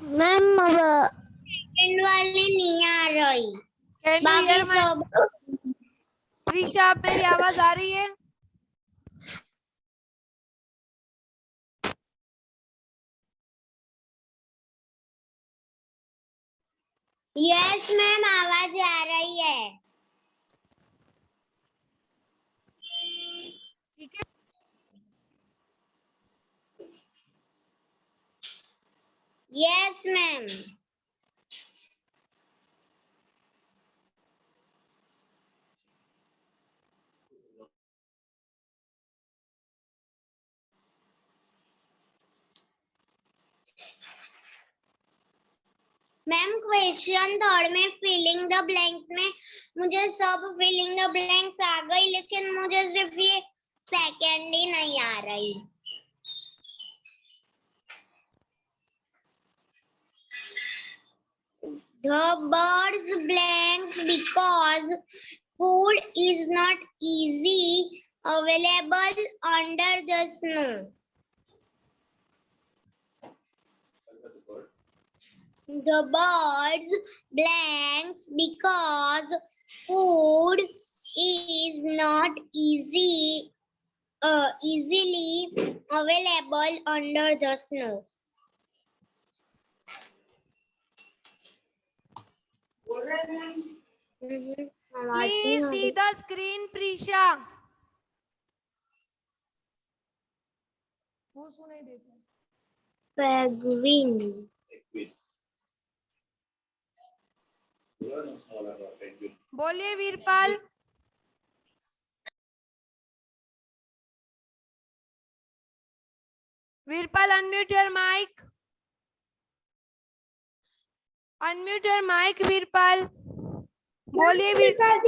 Ma'am second वाली नहीं आ रही। Can you here my Prisha, आप मेरी आवाज आ रही है? यस मैम, आवाज आ रही है। ठीक है। Yes ma'am. Ma'am question third में फिलिंग द ब्लैंक्स में मुझे सब फिलिंग द ब्लैंक्स आ गई, लेकिन मुझे सिर्फ ये सेकंड ही नहीं आ रही। The birds blanks because food is not easy available under the snow. The birds blanks because food is not easily available under the snow. Please see the screen Prisha. वो सुनाई देता है। Penguin. बोलिए Veerpal. Veerpal, unmute your mic. Unmute your mic Veerpal. बोलिए Veerpal.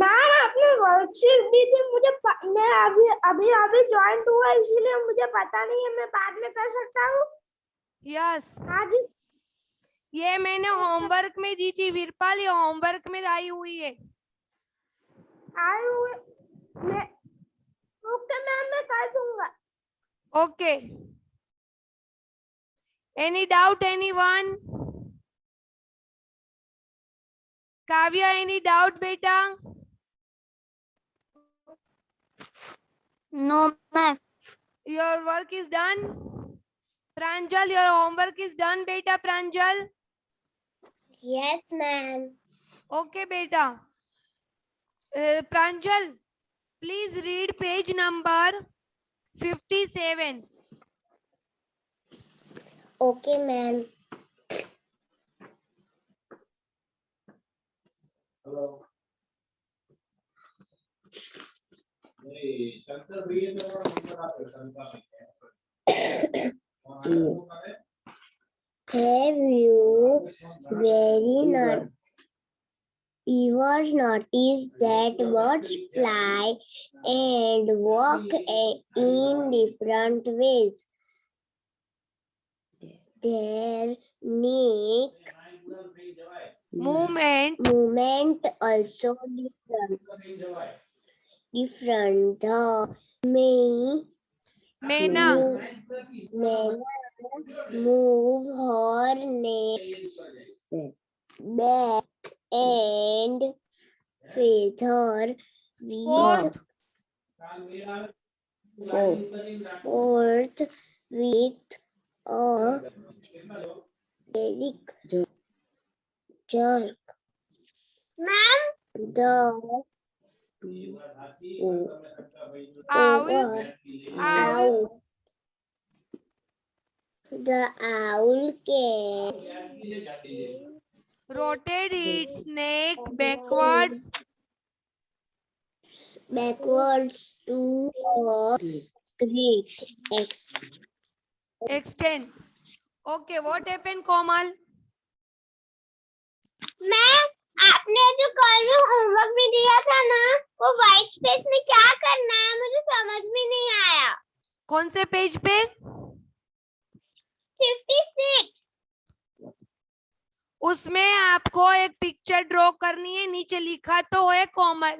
Ma'am आपने worksheet दी थी मुझे, मैं अभी ज्वाइन हुआ, इसीलिए मुझे पता नहीं है, मैं बाद में कर सकता हूँ? यस, हाँ जी। ये मैंने होमवर्क में दी थी वीरपाल, ये होमवर्क में आई हुई है। आए हुए मैं, ओके मैम, मैं कर दूंगा। Okay, any doubt anyone? Kavya, any doubt बेटा? No ma'am. Your work is done? Pranjal, your homework is done बेटा? Pranjal, Yes ma'am. ओके बेटा। Pranjal, please read page number 57. Okay ma'am. Have you ever noticed that birds fly and walk in different ways? Their neck movement also different. The मैना move her neck back and feather fourth fourth with a jerk. Ma'am, owl the owl can rotate its neck backwards to a great extent. Okay, what happened Komal? Ma'am, आपने जो कल में homework भी दिया था ना, वो व्हाइट स्पेस में क्या करना है मुझे समझ में नहीं आया। कौन से पेज पे? 56। उसमें आपको एक पिक्चर ड्रॉ करनी है, नीचे लिखा तो है कोमल।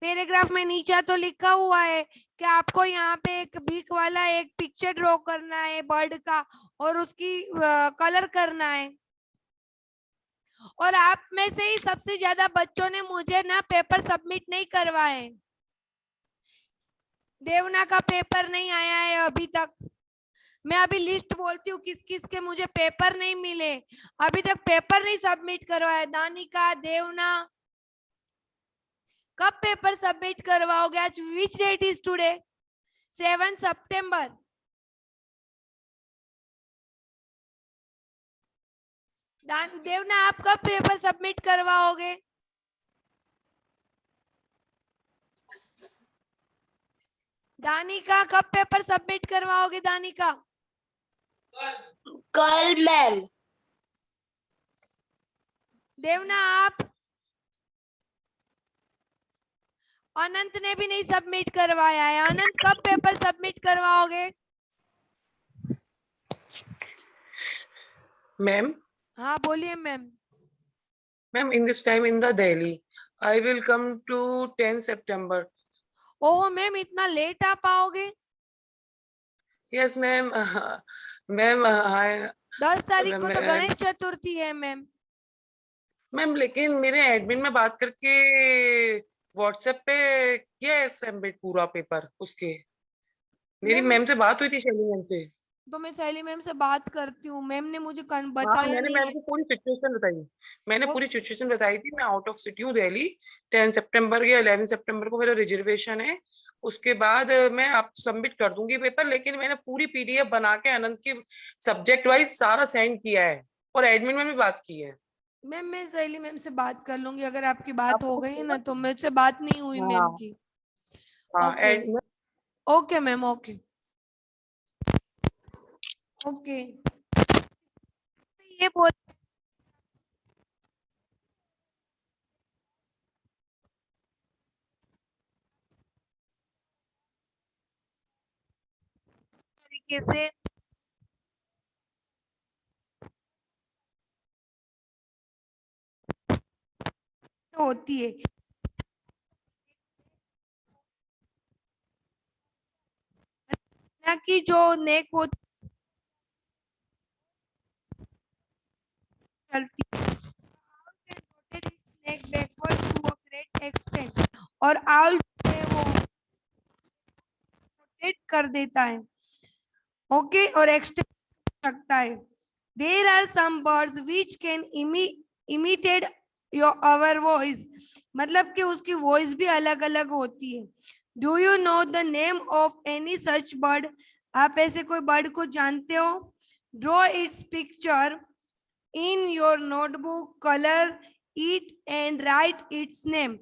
पैराग्राफ में नीचे तो लिखा हुआ है कि आपको यहाँ पे एक बीक वाला एक पिक्चर ड्रॉ करना है बर्ड का और उसकी कलर करना है। और आप में से ही सबसे ज्यादा बच्चों ने मुझे ना पेपर सबमिट नहीं करवाए। देवना का पेपर नहीं आया है अभी तक। मैं अभी लिस्ट बोलती हूँ किस किस के मुझे पेपर नहीं मिले, अभी तक पेपर नहीं सबमिट करवाया। दानिका, देवना, कब पेपर सबमिट करवाओगे? आज विच डेट इज टुडे? 7 सितंबर। देवना आप कब पेपर सबमिट करवाओगे? दानिका कब पेपर सबमिट करवाओगे? दानिका कल मैम। देवना आप? अनंत ने भी नहीं सबमिट करवाया है। अनंत कब पेपर सबमिट करवाओगे? मैम, हाँ बोलिए ma'am. Ma'am, in this time in the Delhi, I will come to 10 September. Oh ma'am इतना लेट आ पाओगे? Yes, ma'am. मैम, 10 तारीख को तो मैम, गणेश चतुर्थी है मैम। मैम लेकिन मेरे एडमिन में बात करके व्हाट्सएप पे किया है सबमिट पूरा पेपर उसके। मेरी मैम मैम से बात हुई थी, शैली मैम से। तो मैं सहेली मैम से बात करती हूँ, मैम ने मुझे हाँ, बताया मैंने नहीं मैम है। को पूरी सिचुएशन बताई। मैंने वो पूरी सिचुएशन बताई थी। मैं आउट ऑफ सिटी हूँ दिल्ली। 10 सितंबर या 11 सितंबर को मेरा रिजर्वेशन है। उसके बाद मैं आप सबमिट कर दूंगी पेपर, लेकिन मैंने पूरी पीडीएफ बना के अनंत की सब्जेक्ट वाइज सारा सेंड किया है और एडमिन में भी बात की है। मैम मैं सहेली मैम से बात कर लूंगी, अगर आपकी बात आपको हो कुछ गई है होगा? ना तो मुझसे बात नहीं हुई मैम हाँ, की। हाँ, okay admin. Okay ma'am okay okay. ये बोल तरीके से होती है ना कि जो नेक होती चलती है neck backward to a great extent, और आउल है वो रोटेट कर देता है। ओके और एक्सटेंड सकता है। There are some birds which can imitate your our voice, मतलब कि उसकी वॉइस भी अलग अलग होती है। Do you know the name of any such bird? आप ऐसे कोई बर्ड को जानते हो? Draw its picture in your notebook, colour it and write its name.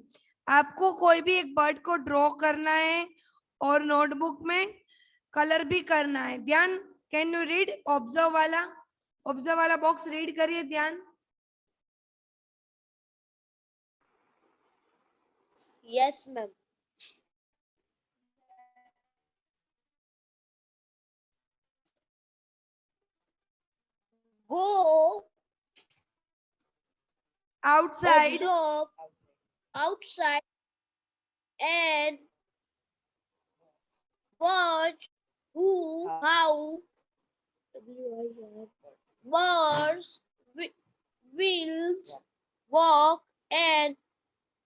आपको कोई भी एक बर्ड को ड्रॉ करना है और नोटबुक में कलर भी करना है। ध्यान, कैन यू रीड? ऑब्जर्व वाला बॉक्स रीड करिए, ध्यान। Yes ma'am. Go outside observe outside and watch how birds will walk and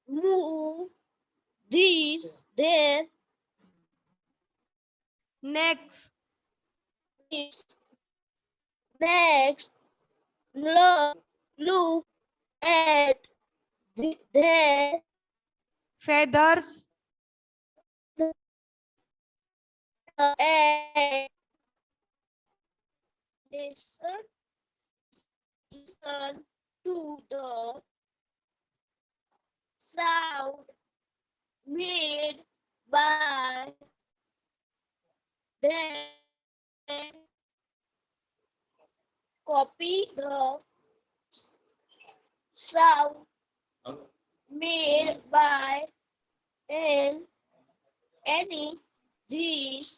move their next necks. Look at their feathers and listen to the sound made by them. Copy the sound made by any these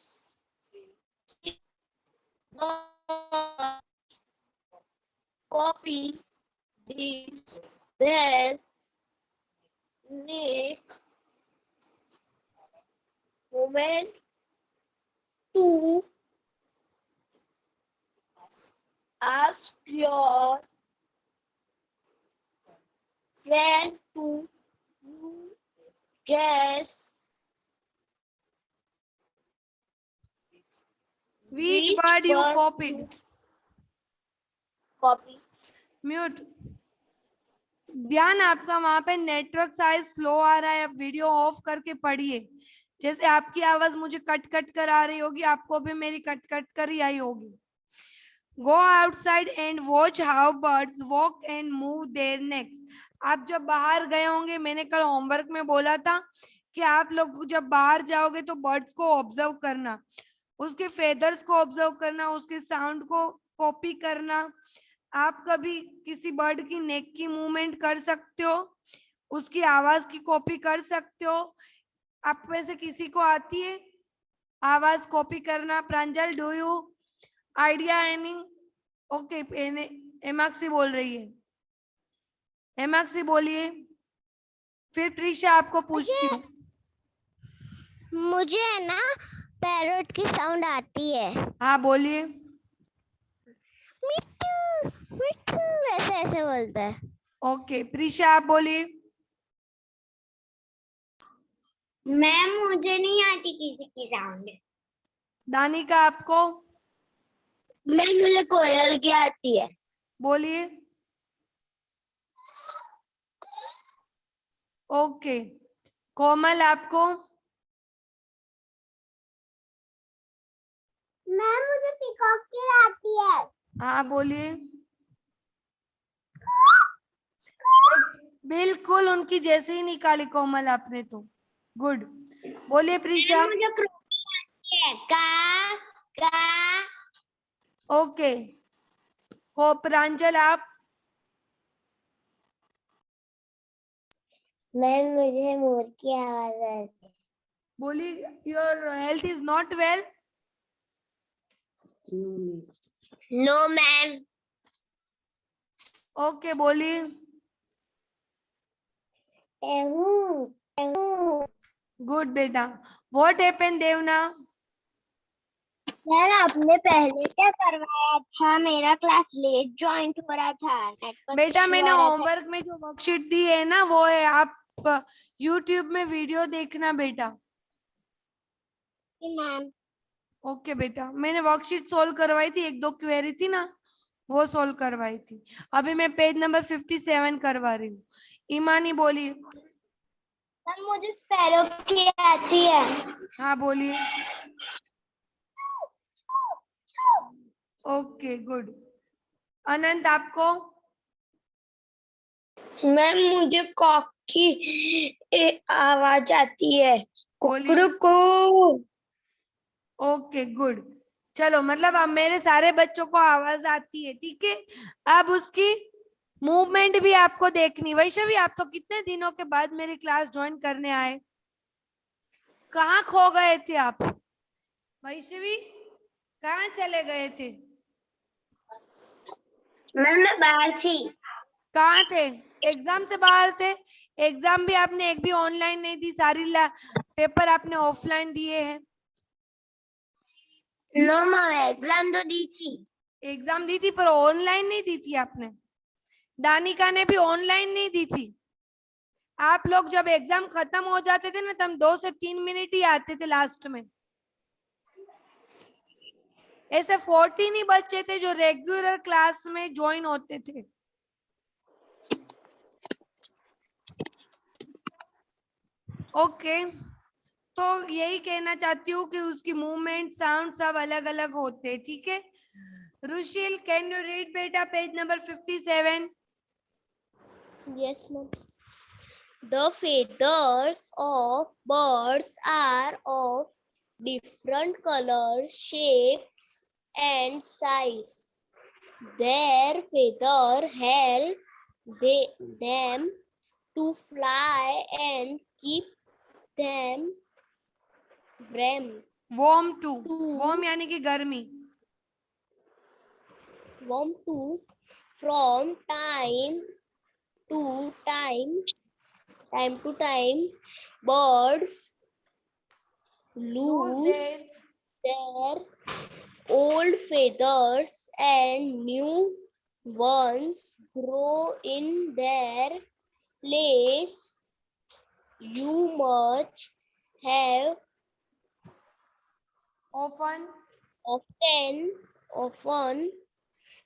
copy these their neck movement to ask your friend to guess Which bird you bird copied? you copy. Mute. ध्यान आपका वहां पे network size slow आ रहा है, आप video of करके पढ़िए। जैसे आपकी आवाज मुझे कट कट कर आ रही होगी, आपको भी मेरी कट कट कर ही आई होगी। Go outside and watch how birds walk and move their necks. आप जब बाहर गए होंगे, मैंने कल होमवर्क में बोला था कि आप लोग जब बाहर जाओगे तो बर्ड्स को ऑब्जर्व करना, उसके फेदर्स को ऑब्जर्व करना, उसके साउंड को कॉपी करना। आप कभी किसी बर्ड की नेक की मूवमेंट कर सकते हो, उसकी आवाज की कॉपी कर सकते हो। आप में से किसी को आती है आवाज कॉपी करना? Pranjal, do you idea any? Okay, एमाक्सी बोल रही है। एमाक्सी बोलिए, फिर प्रीशा आपको पूछती हूँ। मुझे है ना पैरोट की साउंड आती है। हाँ बोलिए। मिट्टू मिट्टू ऐसे ऐसे बोलता है। ओके प्रीशा आप बोलिए। मैम मुझे नहीं आती किसी की साउंड। दानिका आपको? मैम मुझे कोयल की आती है। बोलिए। ओके कोमल आपको? मैम मुझे पीकॉक की आती है। हाँ बोलिए। बिल्कुल उनकी जैसे ही निकाली कोमल आपने तो। गुड। बोलिए प्रीशा। मुझे आती है का का। ओके को प्रांजल आप? मैम मुझे मोर की आवाज आती है। बोलिए। Your health is not well? No ma'am. Okay बोलिए। गुड बेटा। What happened Devna? यार आपने पहले क्या करवाया था? मेरा क्लास लेट ज्वाइन हो रहा था, नेटवर्क बेटा इश्यू मैंने आ रहा था। होमवर्क में जो वर्कशीट दी है ना, वो है, आप यूट्यूब में वीडियो देखना बेटा। मैम ओके बेटा, मैंने वर्कशीट सोल्व करवाई थी, एक दो क्वेरी थी ना, वो सोल्व करवाई थी। अभी मैं पेज नंबर 57 करवा रही हूँ। ईमानी बोलिए। मैम मुझे स्पैरो की आती है। हाँ बोलिए। Okay good. अनंत आपको? मैम मुझे कॉक की आवाज आती है, बोलिए। कुकड़ू। Okay good. चलो, मतलब अब मेरे सारे बच्चों को आवाज आती है, ठीक है। अब उसकी मूवमेंट भी आपको देखनी। वैष्णवी आप तो कितने दिनों के बाद मेरी क्लास ज्वाइन करने आए, कहाँ खो गए थे आप? वैष्णवी कहाँ चले गए थे? मैम मैं बाहर थी। कहाँ थे? एग्जाम से बाहर थे? एग्जाम भी आपने एक भी ऑनलाइन नहीं दी, सारी पेपर आपने ऑफलाइन दिए हैं। नो मैम एग्जाम तो दी थी। एग्जाम दी थी पर ऑनलाइन नहीं दी थी आपने। दानिका ने भी ऑनलाइन नहीं दी थी। आप लोग जब एग्जाम खत्म हो जाते थे ना, तब 2 से 3 मिनट ही आते थे लास्ट में। ऐसे 14 ही बच्चे थे जो रेगुलर क्लास में ज्वाइन होते थे। ओके तो यही कहना चाहती हूँ कि उसकी मूवमेंट साउंड सब अलग अलग होते हैं, ठीक है। रुशील कैन यू रीड बेटा page number 57? Yes, ma'am. The feathers of birds are of different colors, shapes, and size. Their feather help them to fly and keep them warm. warm to To warm यानी कि गर्मी। warm to from time to time, birds lose their old feathers and new ones grow in their place. You must have often often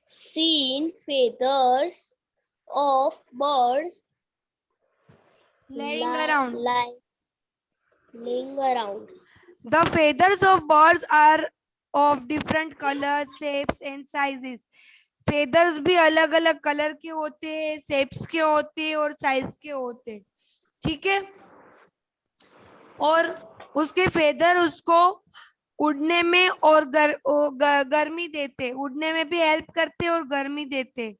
seen feathers of birds laying around. laying around. The feathers of birds are of different colors, shapes and sizes. Feathers भी अलग अलग colour के होते हैं, shapes के होते हैं और साइज के होते हैं, ठीक है। और उसके फेदर उसको उड़ने में और गर्मी देते, उड़ने में भी हेल्प करते और गर्मी देते।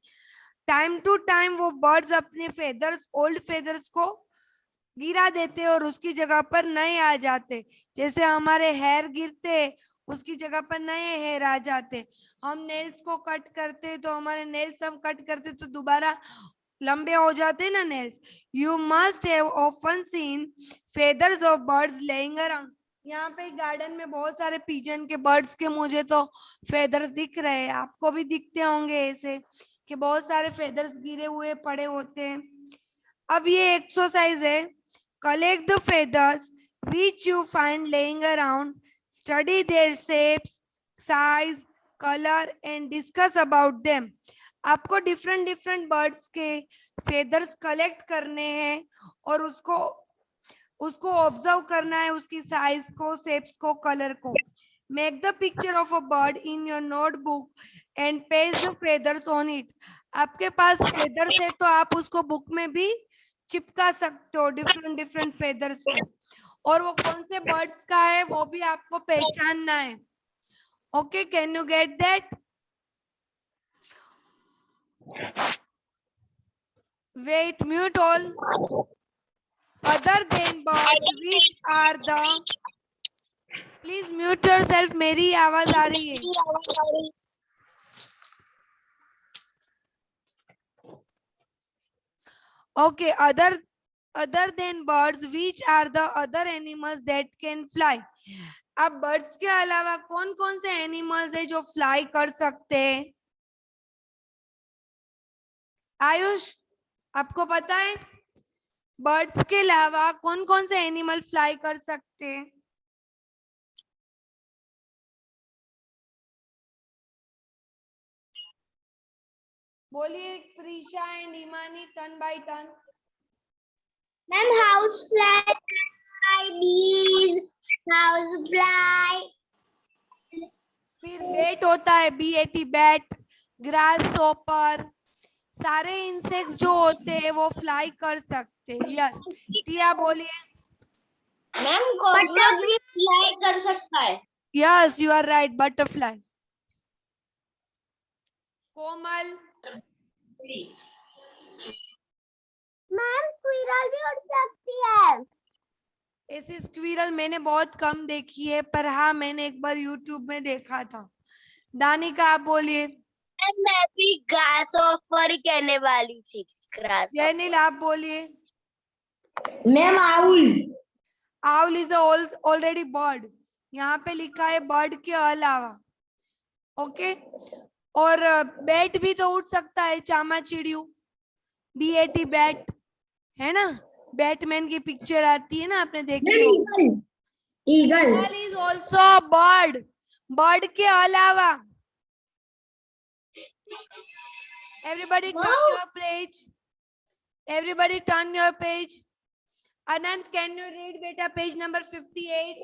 टाइम टू टाइम वो बर्ड्स अपने फेदर्स, ओल्ड फेदर्स को गिरा देते और उसकी जगह पर नए आ जाते। जैसे हमारे हेयर गिरते, उसकी जगह पर नए हेयर आ जाते। हम नेल्स को कट करते तो हमारे नेल्स हम कट करते तो दोबारा लंबे हो जाते ना nails. You must have often seen feathers of birds laying around. यहाँ पे गार्डन में बहुत सारे पिजन के, बर्ड्स के मुझे तो फेदर्स दिख रहे हैं, आपको भी दिखते होंगे ऐसे कि बहुत सारे फेदर्स गिरे हुए पड़े होते हैं। अब ये एक्सरसाइज है, collect the feathers which you find laying around, study their shapes, size, color and discuss about them. आपको डिफरेंट डिफरेंट बर्ड्स के फेदर्स कलेक्ट करने हैं और उसको ऑब्जर्व करना है, उसकी साइज को, शेप्स को, कलर को। Make the picture of a bird in your notebook and paste the feathers on it. आपके पास फेदर्स है तो आप उसको बुक में भी चिपका सकते हो, डिफरेंट डिफरेंट फेदर्स को, और वो कौन से बर्ड्स का है वो भी आपको पहचानना है। Okay, can you get that? Wait, mute all. Other than birds which are the, please mute yourself, मेरी आवाज आ रही है। Okay, other than birds, which are the other animals that can fly? अब बर्ड्स के अलावा कौन कौन से एनिमल्स है जो फ्लाई कर सकते हैं? आयुष, आपको पता है बर्ड्स के अलावा कौन कौन से एनिमल फ्लाई कर सकते हैं? बोलिए प्रीशा एंड ईमानी, turn by turn. Ma'am house fly, बीज, हाउस फ्लाई। फिर बेट होता है, BAT बैट, ग्रास हॉपर, सारे इंसेक्ट्स जो होते हैं वो फ्लाई कर सकते हैं। यस, टिया बोलिए। मैम कॉकरोच भी फ्लाई कर सकता है। Yes, you are right, butterfly. Komal. Ma'am squirrel भी उड़ सकती है। ऐसी स्क्विरल मैंने बहुत कम देखी है, पर हाँ मैंने एक बार यूट्यूब में देखा था। दानिका, आप बोलिए। मैं भी ग्रास हॉपर ही कहने वाली थी। जैनिल, आप बोलिए। Ma'am owl. Owl is already bird, यहाँ पे लिखा है बर्ड के अलावा। ओके, और बैट भी तो उड़ सकता है, चामा चिड़ियो, BAT बैट, है ना। बैटमैन की पिक्चर आती है ना, आपने देखी होगी। Eagle is also bird, bird के अलावा। Everybody turn your page, everybody turn your page. Anant, can you read बेटा पेज नंबर 58?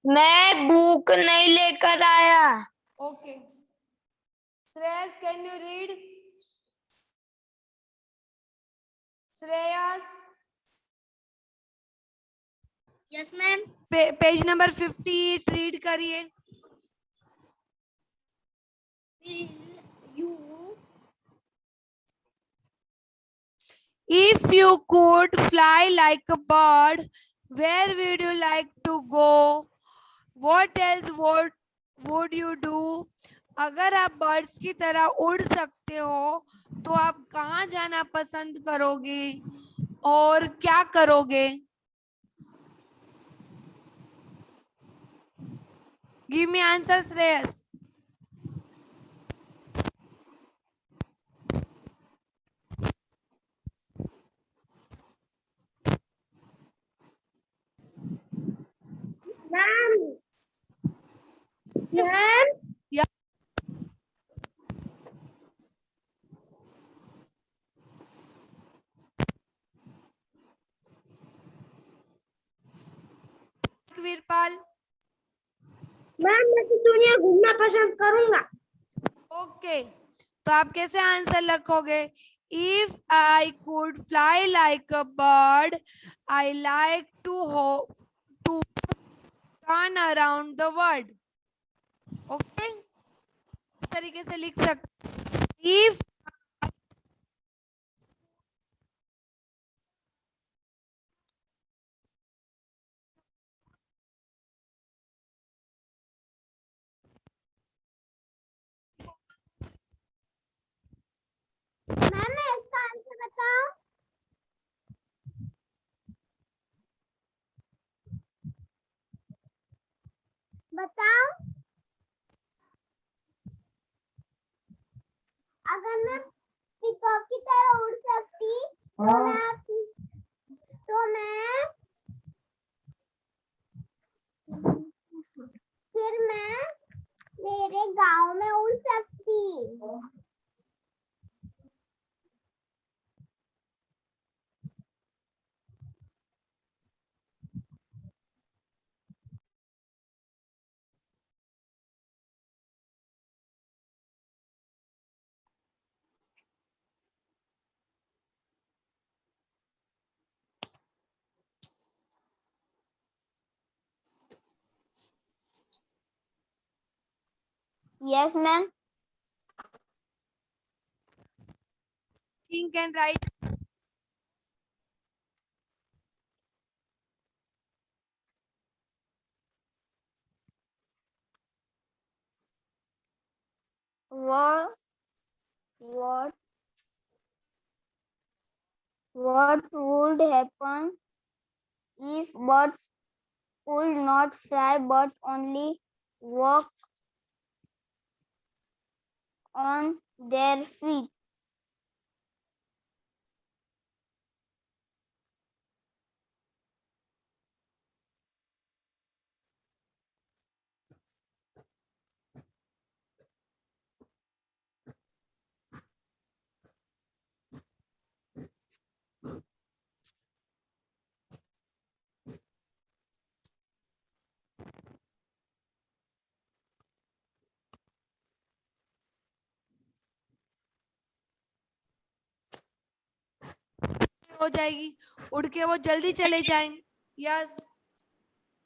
मैं बुक नहीं लेकर आया। Okay, Shreyas, can you read? Shreyas, yes ma'am. Page number 58 read करिए। If you could fly like a bird, where would you like to go? What else would you do? अगर आप birds की तरह उड़ सकते हो तो आप कहाँ जाना पसंद करोगे और क्या करोगे? Give me answer, Shreyas. Ma'am, ma'am, Yeah. Veerpal. Ma'am मैं तो दुनिया घूमना पसंद करूंगा। ओके, तो आप कैसे आंसर लिखोगे? If I could fly like a bird, I like to turn around the world. Okay, इस तरीके से लिख सकते। If मैम मैं इसका आंसर बताऊं? बताओ, अगर मैं पीकॉक की तरह उड़ सकती तो मैं फिर मैं मेरे गांव में उड़ सकती। Yes, ma'am. think and write. What what what would happen if birds could not fly but only walk on their feet? हो जाएगी, उड़ के वो जल्दी चले जाएंगे। यस।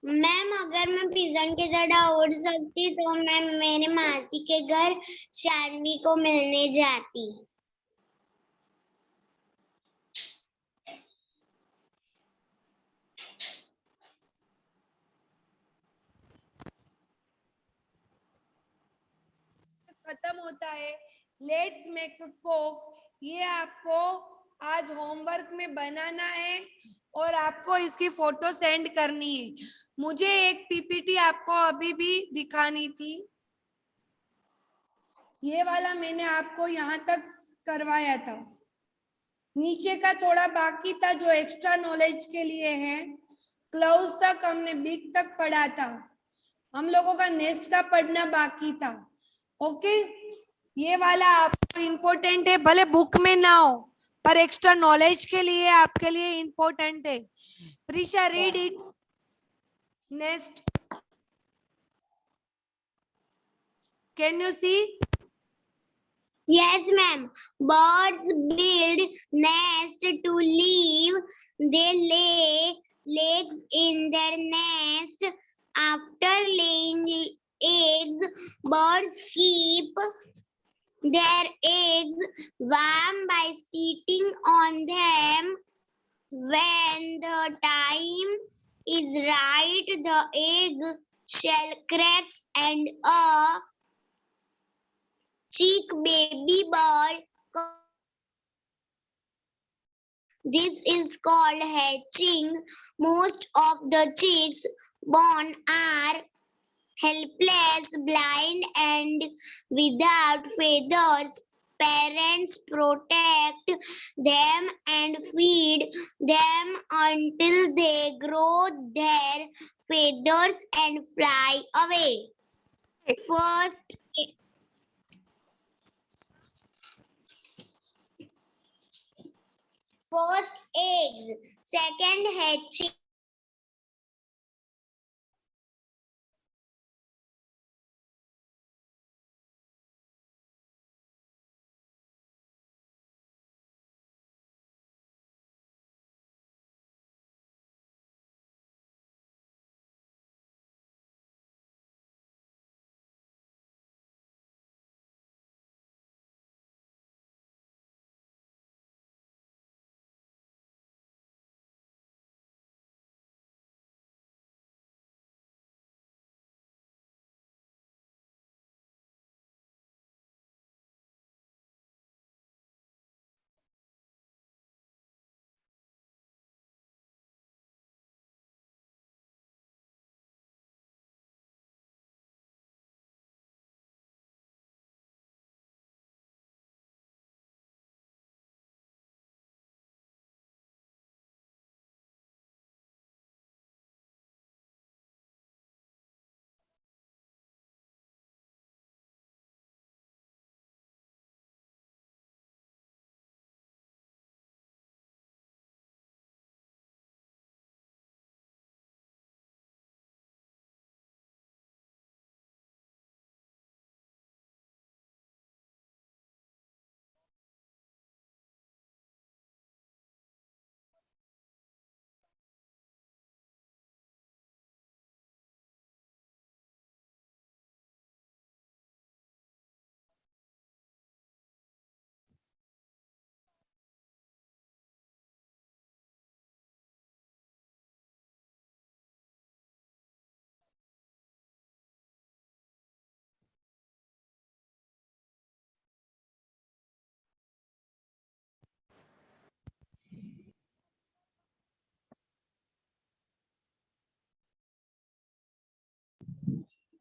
मैम अगर मैं पिजन की तरह उड़ सकती तो मैं मेरे मासी के घर शानवी को मिलने जाती। खत्म होता है। लेट्स मेक कोक, ये आपको आज होमवर्क में बनाना है और आपको इसकी फोटो सेंड करनी है। मुझे एक पीपीटी आपको अभी भी दिखानी थी, ये वाला मैंने आपको यहाँ तक करवाया था, नीचे का थोड़ा बाकी था जो एक्स्ट्रा नॉलेज के लिए है। क्लाउज तक हमने बिग तक पढ़ा था, हम लोगों का नेक्स्ट का पढ़ना बाकी था। ओके, ये वाला आपको इम्पोर्टेंट है, भले बुक में ना हो पर एक्स्ट्रा नॉलेज के लिए आपके लिए इम्पोर्टेंट है। Prisha, read it. Next, can you see? Yes, ma'am. Birds build nest to live. They lay eggs in their nest. After laying eggs, birds keep their eggs warm by sitting on them. When the time is right, the egg shell cracks and a chick baby bird. This is called hatching. Most of the chicks born are helpless, blind, and without feathers. Parents protect them and feed them until they grow their feathers and fly away. First, first eggs, second hatching.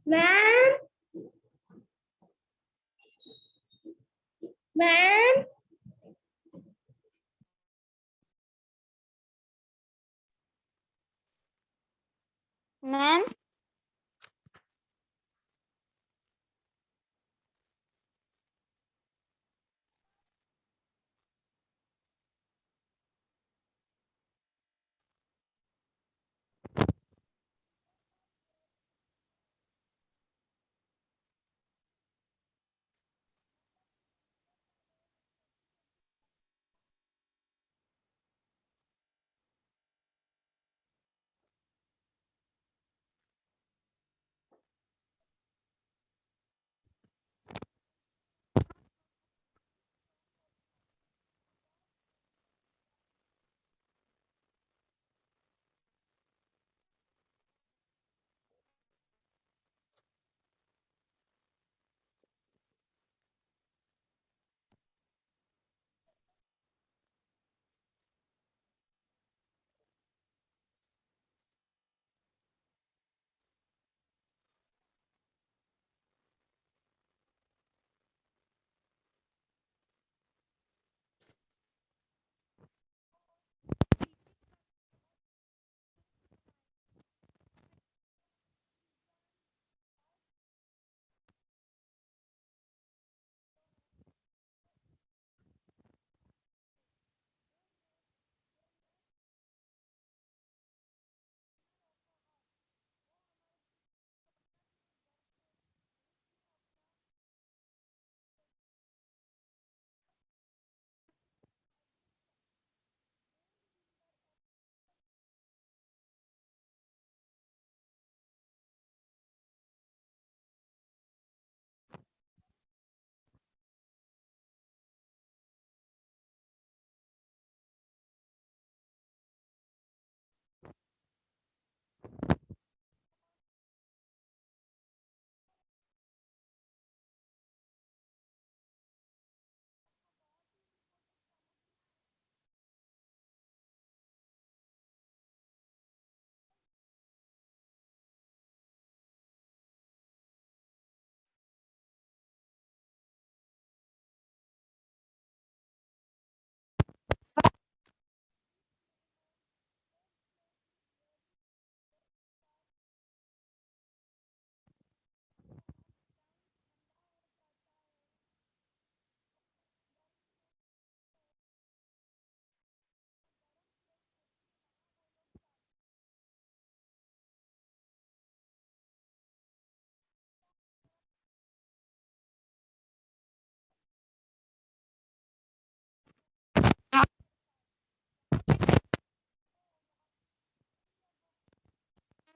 Ma'am, ma'am, Ma'am,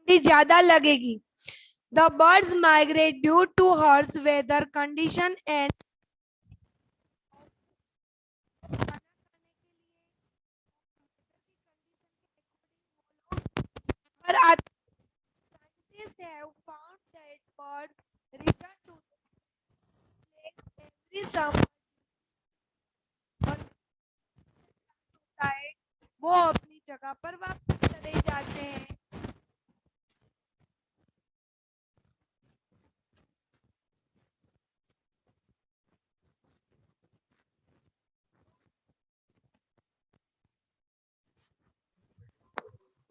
ज्यादा लगेगी। The birds migrate due to harsh weather condition and पर scientists have found that birds return to the lakes every summer और होता है वो अपनी जगह पर वापस चले जाते हैं।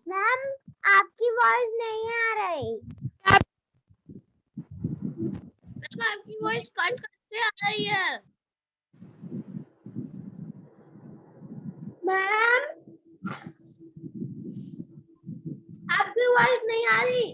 मैम आपकी वॉइस नहीं आ रही। आपकी वॉइस कट करके आ रही है मैम, आपकी वॉइस नहीं आ रही।